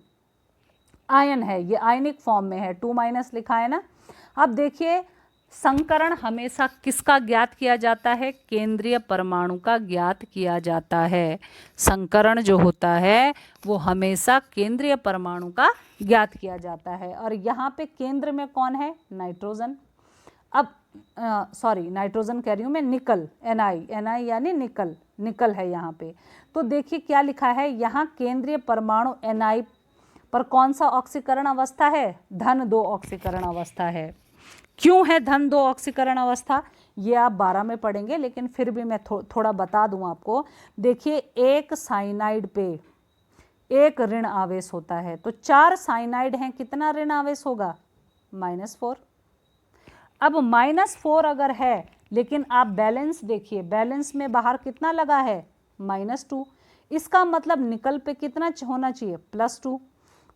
आयन है, ये आयनिक फॉर्म में है, 2- लिखा है ना। अब देखिए, संकरण हमेशा किसका ज्ञात किया जाता है? केंद्रीय परमाणु का ज्ञात किया जाता है। संकरण जो होता है वो हमेशा केंद्रीय परमाणु का ज्ञात किया जाता है। और यहाँ पे केंद्र में कौन है? नाइट्रोजन। अब सॉरी, नाइट्रोजन कह रही हूँ मैं, निकल, Na यानी निकल, निकल है यहाँ पे। तो देखिए क्या लिखा है यहाँ? केंद्रीय परमाणु Na पर कौन सा ऑक्सीकरण अवस्था है? धन 2 ऑक्सीकरण अवस्था है। क्यों है धन 2 ऑक्सीकरण अवस्था? ये आप 12 में पढ़ेंगे, लेकिन फिर भी मैं थोड़ा बता दूं आपको। देखिए, एक साइनाइड पे एक ऋण आवेश होता है, तो 4 साइनाइड हैं, कितना ऋण आवेश होगा? -4। अब -4 अगर है, लेकिन आप बैलेंस देखिए, बैलेंस में बाहर कितना लगा है? -2। इसका मतलब निकल पे कितना होना चाहिए? +2।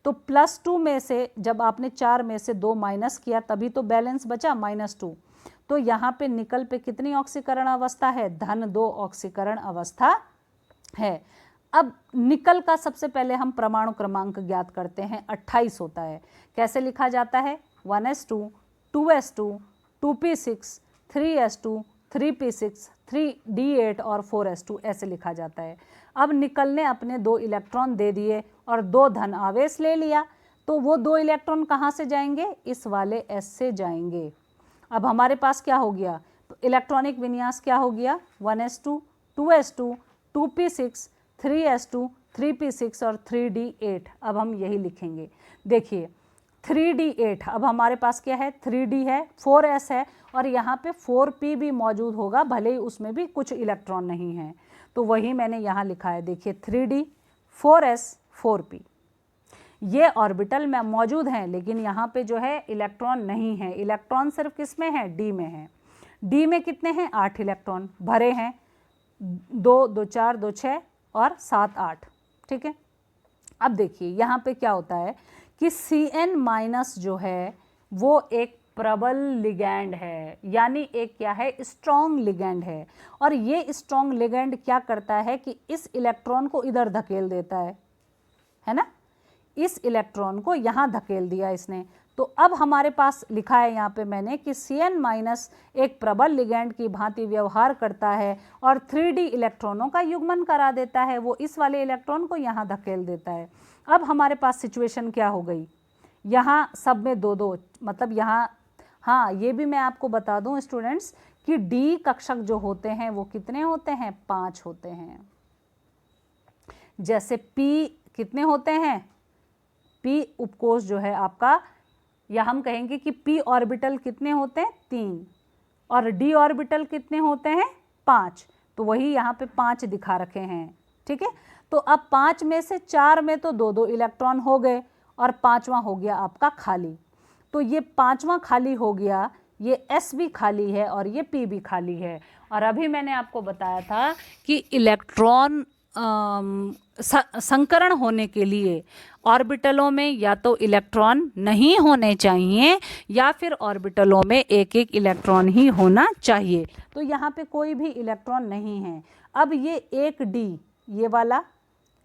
तो +2 में से जब आपने 4 में से 2 माइनस किया तभी तो बैलेंस बचा -2। तो यहाँ पे निकल पे कितनी ऑक्सीकरण अवस्था है? धन 2 ऑक्सीकरण अवस्था है। अब निकल का सबसे पहले हम परमाणु क्रमांक ज्ञात करते हैं, 28 होता है। कैसे लिखा जाता है? 1s2, 2s2, 2p6, 3s2, 3p6, 3d8 और 4s2 ऐसे लिखा जाता है। अब निकल ने अपने 2 इलेक्ट्रॉन दे दिए और 2 धन आवेश ले लिया, तो वो 2 इलेक्ट्रॉन कहाँ से जाएंगे? इस वाले S से जाएंगे। अब हमारे पास क्या हो गया? तो इलेक्ट्रॉनिक विन्यास क्या हो गया? 1s2, 2s2, 2p6, 3s2, 3p6 और 3d8। अब हम यही लिखेंगे। देखिए 3d8, अब हमारे पास क्या है? 3d है, 4s है और यहाँ पे 4p भी मौजूद होगा, भले ही उसमें भी कुछ इलेक्ट्रॉन नहीं है, तो वही मैंने यहाँ लिखा है। देखिए 3d, 4s, 4p, ये ऑर्बिटल में मौजूद हैं, लेकिन यहाँ पे जो है इलेक्ट्रॉन नहीं है। इलेक्ट्रॉन सिर्फ किस में है? डी में है। डी में कितने हैं? 8 इलेक्ट्रॉन भरे हैं, 2, 2, 4, 2, 6 और 7, 8। ठीक है, अब देखिए यहाँ पे क्या होता है कि Cn- जो है वो एक प्रबल लिगैंड है, यानी एक क्या है? स्ट्रॉन्ग लिगैंड है। और ये स्ट्रॉन्ग लिगैंड क्या करता है कि इस इलेक्ट्रॉन को इधर धकेल देता है ना। इस इलेक्ट्रॉन को यहाँ धकेल दिया इसने। तो अब हमारे पास लिखा है यहाँ पे मैंने कि Cn- एक प्रबल लिगैंड की भांति व्यवहार करता है और 3d इलेक्ट्रॉनों का युग्मन करा देता है, वो इस वाले इलेक्ट्रॉन को यहाँ धकेल देता है। अब हमारे पास सिचुएशन क्या हो गई, यहाँ सब में दो दो, मतलब यहाँ, हाँ ये भी मैं आपको बता दूं स्टूडेंट्स कि डी कक्षक जो होते हैं वो कितने होते हैं, 5 होते हैं। जैसे पी कितने होते हैं, पी उपकोष जो है आपका, या हम कहेंगे कि पी ऑर्बिटल कितने होते हैं, 3, और डी ऑर्बिटल कितने होते हैं, 5। तो वही यहाँ पे 5 दिखा रखे हैं, ठीक है। तो अब 5 में से 4 में तो 2-2 इलेक्ट्रॉन हो गए और 5वां हो गया आपका खाली। तो ये 5वां खाली हो गया, ये एस भी खाली है और ये पी भी खाली है। और अभी मैंने आपको बताया था कि इलेक्ट्रॉन संकरण होने के लिए ऑर्बिटलों में या तो इलेक्ट्रॉन नहीं होने चाहिए या फिर ऑर्बिटलों में एक एक इलेक्ट्रॉन ही होना चाहिए। तो यहाँ पे कोई भी इलेक्ट्रॉन नहीं है। अब ये एक डी ये वाला,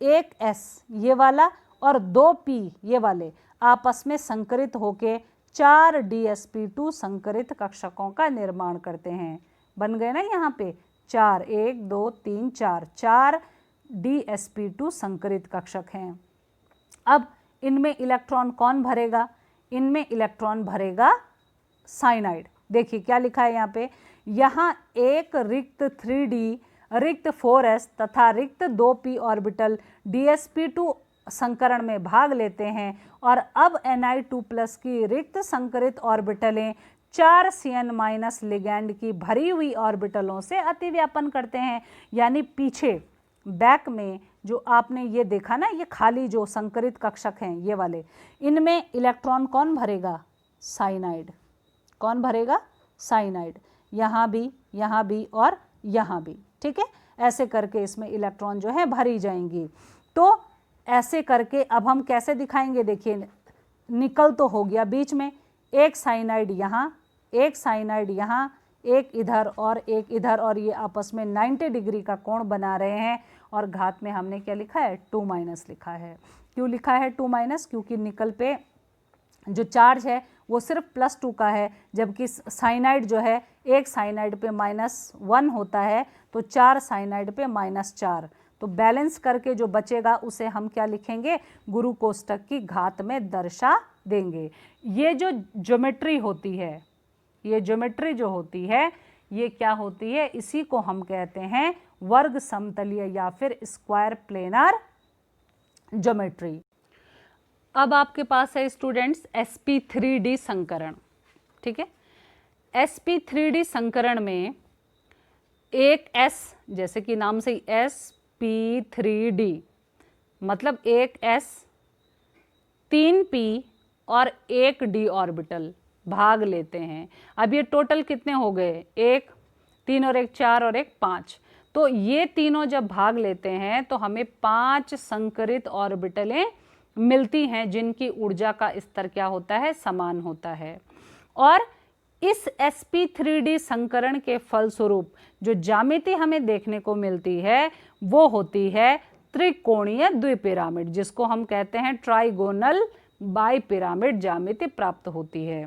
एक एस ये वाला और 2 पी ये वाले आपस में संकरित होके 4 DsP2 संकरित कक्षकों का निर्माण करते हैं। बन गए ना यहाँ पे 4, 1 2 3 4, 4 DsP2 संकरित कक्षक हैं। अब इनमें इलेक्ट्रॉन कौन भरेगा, इनमें इलेक्ट्रॉन भरेगा साइनाइड। देखिए क्या लिखा है यहाँ पे, यहाँ एक रिक्त 3d, रिक्त 4s तथा रिक्त 2p ऑर्बिटल DsP2 संकरण में भाग लेते हैं और अब Ni2+ की रिक्त संकरित ऑर्बिटलें 4 Cn- लिगैंड की भरी हुई ऑर्बिटलों से अतिव्यापन करते हैं। यानी पीछे बैक में जो आपने ये देखा ना, ये खाली जो संकरित कक्षक हैं ये वाले, इनमें इलेक्ट्रॉन कौन भरेगा, साइनाइड। कौन भरेगा, साइनाइड। यहाँ भी और यहाँ भी, ठीक है। ऐसे करके इसमें इलेक्ट्रॉन जो है भरी जाएंगी। तो ऐसे करके अब हम कैसे दिखाएंगे, देखिए निकल तो हो गया बीच में, एक साइनाइड यहाँ, एक साइनाइड यहाँ, एक इधर और एक इधर, और ये आपस में 90 डिग्री का कोण बना रहे हैं। और घात में हमने क्या लिखा है, 2- लिखा है। क्यों लिखा है 2-, क्योंकि निकल पे जो चार्ज है वो सिर्फ +2 का है, जबकि साइनाइड जो है एक साइनाइड पे -1 होता है, तो 4 साइनाइड पे -4। तो बैलेंस करके जो बचेगा उसे हम क्या लिखेंगे, गुरु कोष्ठक की घात में दर्शा देंगे। ये जो ज्योमेट्री होती है, ये ज्योमेट्री जो होती है ये क्या होती है, इसी को हम कहते हैं वर्ग समतलीय या फिर स्क्वायर प्लेनर ज्योमेट्री। अब आपके पास है स्टूडेंट्स sp3d संकरण, ठीक है। sp3d संकरण में एक s, जैसे कि नाम से sp3d मतलब एक s, 3 p और एक d ऑर्बिटल भाग लेते हैं। अब ये टोटल कितने हो गए, 1 3 और 1 4 और 1 5। तो ये तीनों जब भाग लेते हैं तो हमें 5 संकरित ऑर्बिटलें मिलती हैं, जिनकी ऊर्जा का स्तर क्या होता है, समान होता है। और इस sp3d संकरण के फलस्वरूप जो ज्यामिति हमें देखने को मिलती है वो होती है त्रिकोणीय द्विपिरामिड, जिसको हम कहते हैं ट्राइगोनल बाइपिरामिड ज्यामिति प्राप्त होती है।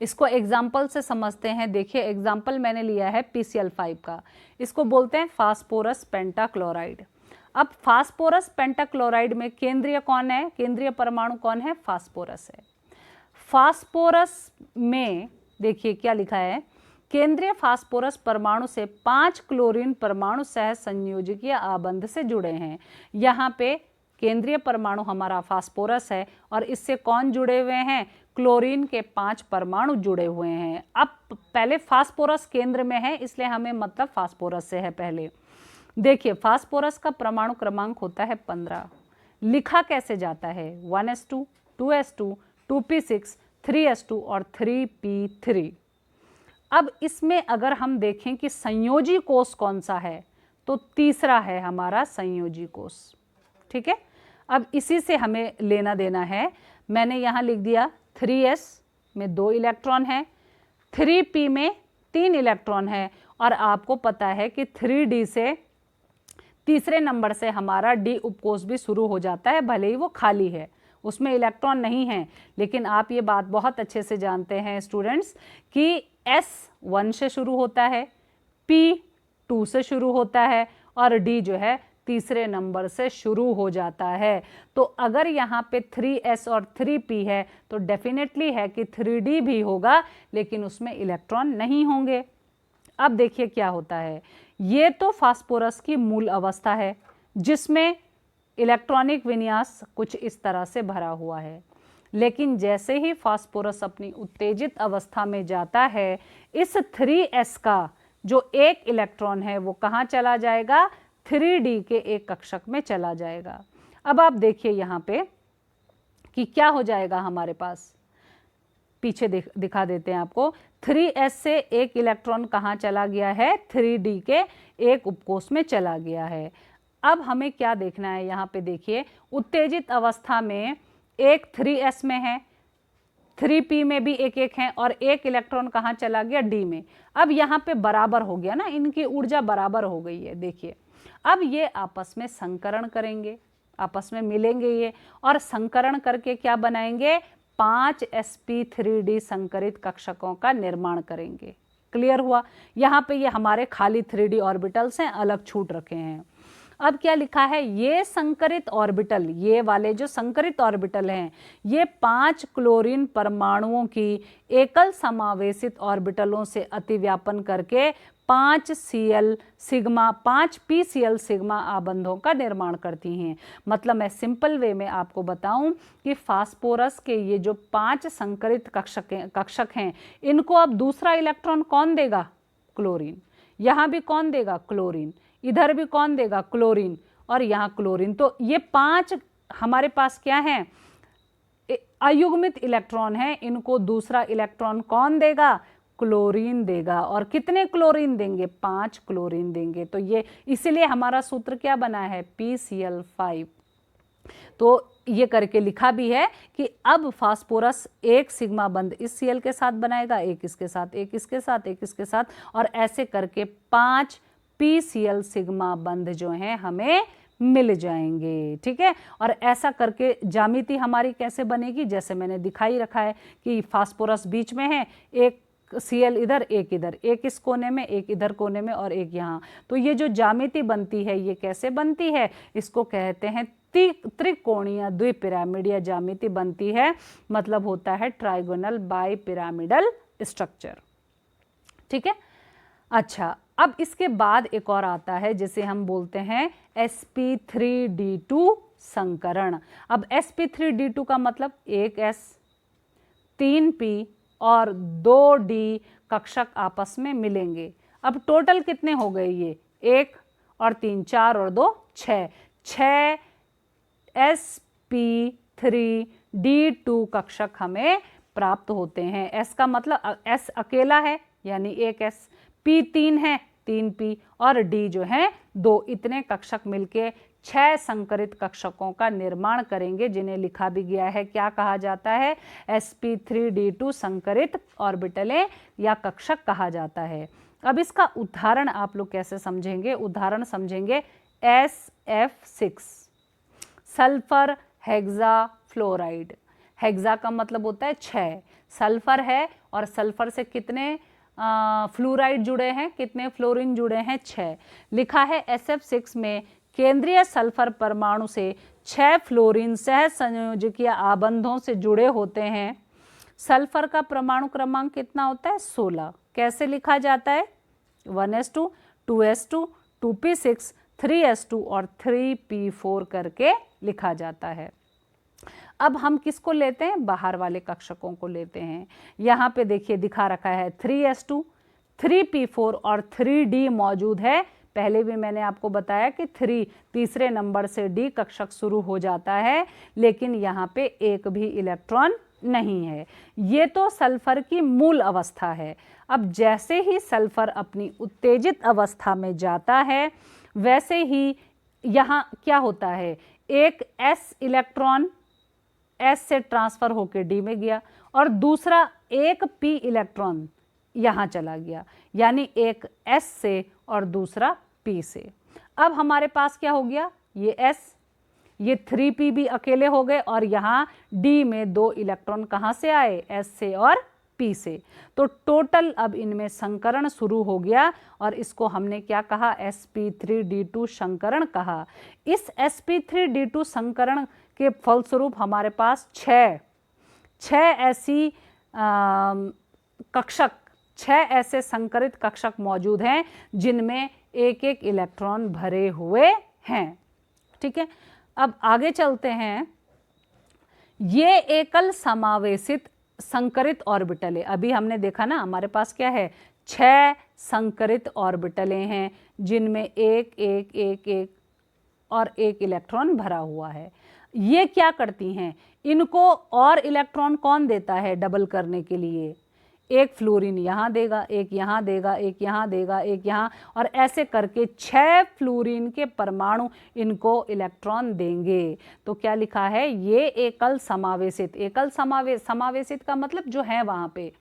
इसको एग्जाम्पल से समझते हैं। देखिए एग्जाम्पल मैंने लिया है PCl5 का, इसको बोलते हैं फास्फोरस पेंटाक्लोराइड। अब फास्फोरस पेंटाक्लोराइड में केंद्रीय कौन है, केंद्रीय परमाणु कौन है, फास्फोरस है। फास्फोरस में देखिए क्या लिखा है, केंद्रीय फास्फोरस परमाणु से 5 क्लोरीन परमाणु सह संयोजकीय आबंध से जुड़े हैं। यहाँ पे केंद्रीय परमाणु हमारा फास्फोरस है और इससे कौन जुड़े हुए हैं, क्लोरीन के 5 परमाणु जुड़े हुए हैं। अब पहले फास्फोरस केंद्र में है इसलिए हमें मतलब फास्फोरस से है पहले। देखिए फास्फोरस का परमाणु क्रमांक होता है 15। लिखा कैसे जाता है, 1s2, 2s2, 2p6, 3s2 और 3p3। अब इसमें अगर हम देखें कि संयोजी कोष कौन सा है, तो तीसरा है हमारा संयोजी कोष, ठीक है। अब इसी से हमें लेना देना है। मैंने यहाँ लिख दिया 3s में 2 इलेक्ट्रॉन है, 3p में 3 इलेक्ट्रॉन है, और आपको पता है कि 3d से तीसरे नंबर से हमारा डी उपकोष भी शुरू हो जाता है, भले ही वो खाली है, उसमें इलेक्ट्रॉन नहीं है। लेकिन आप ये बात बहुत अच्छे से जानते हैं स्टूडेंट्स कि S1 से शुरू होता है, P2 से शुरू होता है और D जो है तीसरे नंबर से शुरू हो जाता है। तो अगर यहाँ पे 3s और 3p है तो डेफिनेटली है कि 3d भी होगा, लेकिन उसमें इलेक्ट्रॉन नहीं होंगे। अब देखिए क्या होता है, ये तो फास्फोरस की मूल अवस्था है जिसमें इलेक्ट्रॉनिक विन्यास कुछ इस तरह से भरा हुआ है। लेकिन जैसे ही फास्फोरस अपनी उत्तेजित अवस्था में जाता है, इस 3s का जो एक इलेक्ट्रॉन है वो कहाँ चला जाएगा, 3d के एक कक्षक में चला जाएगा। अब आप देखिए यहाँ पे कि क्या हो जाएगा हमारे पास, पीछे दिखा देते हैं आपको। 3s से एक इलेक्ट्रॉन कहाँ चला गया है, 3d के एक उपकोष में चला गया है। अब हमें क्या देखना है, यहाँ पे देखिए उत्तेजित अवस्था में एक 3s में है, 3p में भी एक एक है और एक इलेक्ट्रॉन कहाँ चला गया, d में। अब यहाँ पे बराबर हो गया ना, इनकी ऊर्जा बराबर हो गई है। देखिए अब ये आपस में संकरण करेंगे, आपस में मिलेंगे ये, और संकरण करके क्या बनाएंगे, 5 sp3d संकरित कक्षकों का निर्माण करेंगे। क्लियर हुआ। यहाँ पे ये हमारे खाली 3d ऑर्बिटल्स हैं, अलग छूट रखे हैं। अब क्या लिखा है, ये संकरित ऑर्बिटल, ये वाले जो संकरित ऑर्बिटल हैं, ये 5 क्लोरीन परमाणुओं की एकल समावेशित ऑर्बिटलों से अतिव्यापन करके 5 pCl सिग्मा आबंधों का निर्माण करती हैं। मतलब मैं सिंपल वे में आपको बताऊं कि फास्फोरस के ये जो 5 संकरित कक्षक हैं, इनको अब दूसरा इलेक्ट्रॉन कौन देगा, क्लोरीन। यहाँ भी कौन देगा, क्लोरीन। इधर भी कौन देगा, क्लोरीन। और यहाँ क्लोरीन। तो ये 5 हमारे पास क्या है, अयुग्मित इलेक्ट्रॉन है, इनको दूसरा इलेक्ट्रॉन कौन देगा, क्लोरीन देगा। और कितने क्लोरीन देंगे, 5 क्लोरीन देंगे। तो ये इसीलिए हमारा सूत्र क्या बना है, PCl5। तो ये करके लिखा भी है कि अब फास्फोरस एक सिग्मा बंध इस Cl के साथ बनाएगा, एक इसके साथ, एक इसके साथ, एक इसके साथ, और ऐसे करके 5 PCl सिग्मा बंध जो हैं हमें मिल जाएंगे। ठीक है। और ऐसा करके ज्यामिति हमारी कैसे बनेगी, जैसे मैंने दिखाई रखा है कि फास्फोरस बीच में है, एक Cl इधर, एक इधर, एक इस कोने में, एक इधर कोने में और एक यहाँ। तो ये जो ज्यामिति बनती है ये कैसे बनती है, इसको कहते हैं त्रिकोणीय द्विपिरामिडीय ज्यामिति बनती है। मतलब होता है ट्राइगोनल बाई पिरामिडल स्ट्रक्चर। ठीक है। अच्छा, अब इसके बाद एक और आता है जिसे हम बोलते हैं sp3d2 संकरण। अब sp3d2 का मतलब एक s, 3p और 2d कक्षक आपस में मिलेंगे। अब टोटल कितने हो गए ये, 1 और 3 4 और 2 6 sp3d2 कक्षक हमें प्राप्त होते हैं। s का मतलब s अकेला है यानी एक s, p 3 है 3p और d जो है 2, इतने कक्षक मिलके 6 संकरित कक्षकों का निर्माण करेंगे, जिन्हें लिखा भी गया है, क्या कहा जाता है, sp3d2 संकरित ऑर्बिटलें या कक्षक कहा जाता है। अब इसका उदाहरण आप लोग कैसे समझेंगे, उदाहरण समझेंगे SF6 sulphur hexa fluoride. Hexa का मतलब होता है 6, सल्फर है और सल्फर से कितने फ्लोराइड जुड़े हैं, कितने फ्लोरीन जुड़े हैं, 6। लिखा है SF6 में केंद्रीय सल्फर परमाणु से 6 फ्लोरीन सह संयोजकीय आबंधों से जुड़े होते हैं। सल्फर का परमाणु क्रमांक कितना होता है, 16। कैसे लिखा जाता है, 1s2, 2s2, 2p6, 3s2 और 3p4 करके लिखा जाता है। अब हम किसको लेते हैं, बाहर वाले कक्षकों को लेते हैं। यहाँ पे देखिए दिखा रखा है 3s2, 3p4 और 3d मौजूद है। पहले भी मैंने आपको बताया कि 3 तीसरे नंबर से d कक्षक शुरू हो जाता है, लेकिन यहाँ पे एक भी इलेक्ट्रॉन नहीं है। ये तो सल्फर की मूल अवस्था है। अब जैसे ही सल्फर अपनी उत्तेजित अवस्था में जाता है, वैसे ही यहाँ क्या होता है, एक s इलेक्ट्रॉन S से ट्रांसफर होकर D में गया और दूसरा एक P इलेक्ट्रॉन यहाँ चला गया, यानी एक S से और दूसरा P से। अब हमारे पास क्या हो गया, ये S, ये 3p भी अकेले हो गए और यहाँ D में 2 इलेक्ट्रॉन कहाँ से आए, S से और P से। तो टोटल अब इनमें संकरण शुरू हो गया और इसको हमने क्या कहा, sp3d2 संकरण कहा। इस sp3d2 संकरण के फलस्वरूप हमारे पास 6 ऐसी कक्षक, 6 ऐसे संकरित कक्षक मौजूद हैं जिनमें एक एक इलेक्ट्रॉन भरे हुए हैं। ठीक है, अब आगे चलते हैं। ये एकल समावेशित संकरित ऑर्बिटलें, अभी हमने देखा ना हमारे पास क्या है, 6 संकरित ऑर्बिटलें हैं जिनमें एक एक एक एक और एक इलेक्ट्रॉन भरा हुआ है। ये क्या करती हैं, इनको और इलेक्ट्रॉन कौन देता है डबल करने के लिए, एक फ्लोरीन यहाँ देगा, एक यहाँ देगा, एक यहाँ देगा, एक यहाँ, और ऐसे करके 6 फ्लोरीन के परमाणु इनको इलेक्ट्रॉन देंगे। तो क्या लिखा है, ये एकल समावेशित, एकल समावेशित का मतलब जो है वहाँ पे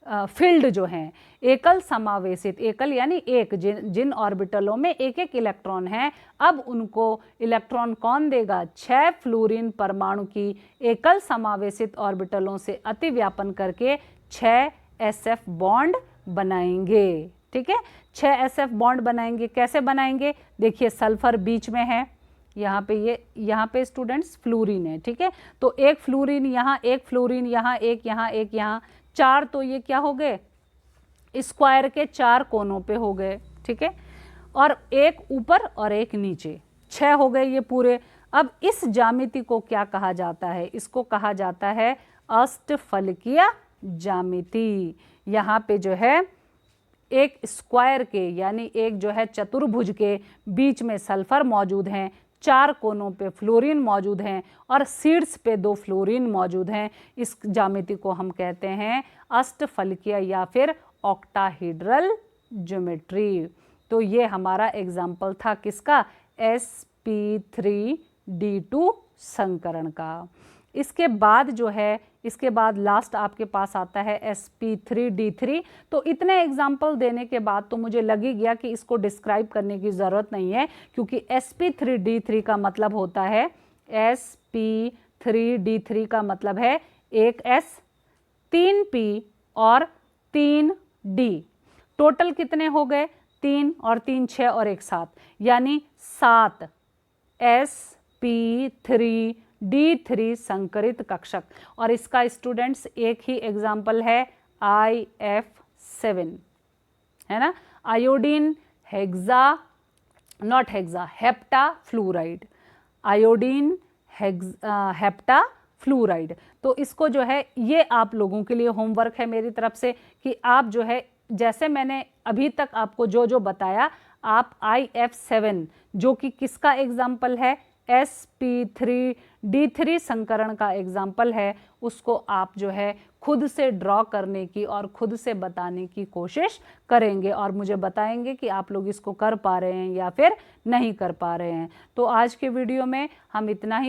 फील्ड जो हैं, एकल समावेशित, एकल यानी एक, जिन ऑर्बिटलों में एक एक इलेक्ट्रॉन है, अब उनको इलेक्ट्रॉन कौन देगा, 6 फ्लोरीन परमाणु की एकल समावेशित ऑर्बिटलों से अतिव्यापन करके 6 SF बॉन्ड बनाएंगे। ठीक है, 6 SF बॉन्ड बनाएंगे। कैसे बनाएंगे, देखिए सल्फर बीच में है, यहाँ पे ये, यहाँ पे स्टूडेंट्स फ्लोरीन है। ठीक है, तो एक फ्लोरीन यहाँ, एक फ्लोरीन यहाँ, एक यहाँ, एक यहाँ, 4, तो ये क्या हो गए, स्क्वायर के 4 कोनों पे हो गए। ठीक है, और एक ऊपर और एक नीचे, 6 हो गए ये पूरे। अब इस ज्यामिति को क्या कहा जाता है, इसको कहा जाता है अष्टफलकीय ज्यामिति। यहाँ पे जो है एक स्क्वायर के यानी एक जो है चतुर्भुज के बीच में सल्फर मौजूद हैं, 4 कोनों पे फ्लोरीन मौजूद हैं और शीर्ष पे 2 फ्लोरीन मौजूद हैं। इस ज्यामिति को हम कहते हैं अष्टफलकीय या फिर ऑक्टाहेड्रल ज्योमेट्री। तो ये हमारा एग्जाम्पल था किसका, sp3d2 संकरण का। इसके बाद जो है, इसके बाद लास्ट आपके पास आता है sp3d3। तो इतने एग्जाम्पल देने के बाद तो मुझे लग ही गया कि इसको डिस्क्राइब करने की ज़रूरत नहीं है, क्योंकि sp3d3 का मतलब होता है, sp3d3 का मतलब है एक S, 3p और 3d। टोटल कितने हो गए, 3 और 3 6 और 1 7, यानी 7 sp3d3 संकरित कक्षक। और इसका स्टूडेंट्स एक ही एग्जाम्पल है IF7, है ना, iodine hexa, not hexa, hepta fluoride, iodine hepta fluoride. तो इसको जो है, ये आप लोगों के लिए होमवर्क है मेरी तरफ से कि आप जो है, जैसे मैंने अभी तक आपको जो जो बताया, आप IF7 जो कि किसका एग्जाम्पल है, sp3d3 संकरण का एग्जाम्पल है, उसको आप जो है खुद से ड्रॉ करने की और खुद से बताने की कोशिश करेंगे और मुझे बताएंगे कि आप लोग इसको कर पा रहे हैं या फिर नहीं कर पा रहे हैं। तो आज के वीडियो में हम इतना ही